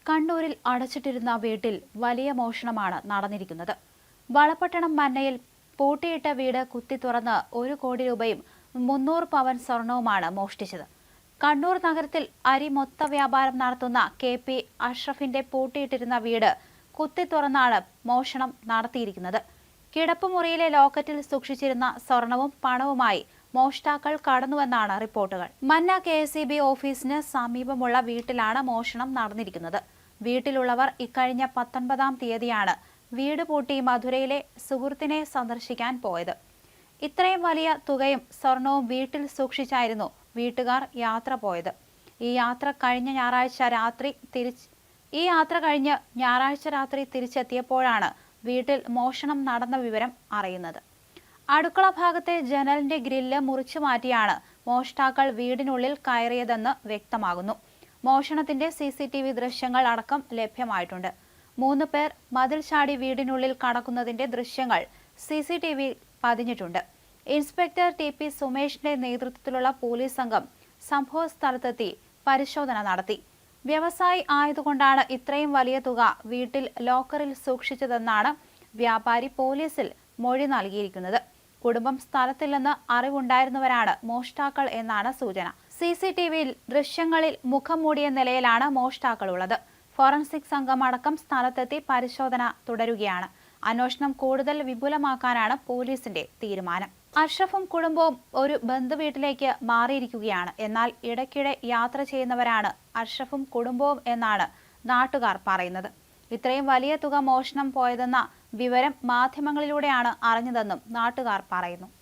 കണ്ണൂരിൽ അടച്ചിട്ടിരുന്ന വീട്ടിൽ വലിയ മോഷണമാണ് നടന്നിരിക്കുന്നത്. വളപട്ടണം മന്നയിൽ പൂട്ടിയിട്ട വീട് കുത്തി തുറന്ന് 1 കോടി രൂപയും 300 പവൻ സ്വർണവുമാണ് മോഷ്ടിച്ചത്. കണ്ണൂർ നഗരത്തിൽ അരി മൊത്ത വ്യാപാരം നടത്തുന്ന KP അഷ്റഫിന്റെ പൂട്ടിയിട്ടിരുന്ന വീട് കുത്തി തുറന്നാണ് മോഷണം നടത്തിയിരിക്കുന്നത്. കിടപ്പുമുറിയിലെ ലോക്കറ്റിൽ സൂക്ഷിച്ചിരുന്ന സ്വർണവും പണവുമായി മോഷ്ടാക്കൾ കടന്നുവെന്നാണ് റിപ്പോർട്ടുകൾ. മന്ന KSEB ഓഫീസിന് സമീപമുള്ള വീട്ടിലാണ് മോഷണം നടന്നിരിക്കുന്നത്. വീട്ടിലുള്ളവർ ഇക്കഴിഞ്ഞ 19-ാം തീയതിയാണ് വീട് പൂട്ടി മധുരയിലെ സുഹൃത്തിനെ സന്ദർശിക്കാൻ പോയത്. ഇത്രയും വലിയ തുകയും സ്വർണവും വീട്ടിൽ സൂക്ഷിച്ചായിരുന്നു വീട്ടുകാർ യാത്ര പോയത്. ഈ യാത്ര കഴിഞ്ഞ ഞായറാഴ്ച രാത്രി തിരിച്ചെത്തിയപ്പോഴാണ് വീട്ടിൽ മോഷണം നടന്ന വിവരം അറിയുന്നത്. അടുക്കള ഭാഗത്തെ ജനലിന്റെ ഗ്രില്ല് മുറിച്ചു മാറ്റിയാണ് മോഷ്ടാക്കൾ വീടിനുള്ളിൽ കയറിയതെന്ന് വ്യക്തമാകുന്നു. മോഷണത്തിന്റെ CCTV ദൃശ്യങ്ങൾ അടക്കം ലഭ്യമായിട്ടുണ്ട്. 3 പേർ മതിൽ ചാടി വീടിനുള്ളിൽ കടക്കുന്നതിന്റെ ദൃശ്യങ്ങൾ CCTV പതിഞ്ഞിട്ടുണ്ട്. ഇൻസ്പെക്ടർ TP സുമേഷിന്റെ നേതൃത്വത്തിലുള്ള പോലീസ് സംഘം സംഭവ സ്ഥലത്തെത്തി പരിശോധന നടത്തി. വ്യവസായി ആയതുകൊണ്ടാണ് ഇത്രയും വലിയ തുക വീട്ടിൽ ലോക്കറിൽ സൂക്ഷിച്ചതെന്നാണ് വ്യാപാരി പോലീസിൽ മൊഴി നൽകിയിരിക്കുന്നത്. കുടുംബം സ്ഥലത്തില്ലെന്ന് അറിവുണ്ടായിരുന്നവരാണ് മോഷ്ടാക്കൾ എന്നാണ് സൂചന. CCTV ദൃശ്യങ്ങളിൽ മുഖം മൂടിയ നിലയിലാണ് മോഷ്ടാക്കളുള്ളത്. ഫോറൻസിക് സംഘം അടക്കം സ്ഥലത്തെത്തി പരിശോധന തുടരുകയാണ്. അന്വേഷണം കൂടുതൽ വിപുലമാക്കാനാണ് പോലീസിന്റെ തീരുമാനം. അഷ്റഫും കുടുംബവും ഒരു ബന്ധുവീട്ടിലേക്ക് മാറിയിരിക്കുകയാണ്. എന്നാൽ ഇടയ്ക്കിടെ യാത്ര ചെയ്യുന്നവരാണ് അഷ്റഫും കുടുംബവും എന്നാണ് നാട്ടുകാർ പറയുന്നത്. ഇത്രയും വലിയ തുക മോഷണം പോയതെന്ന വിവരം മാധ്യമങ്ങളിലൂടെയാണ് അറിഞ്ഞതെന്നും നാട്ടുകാർ പറയുന്നു.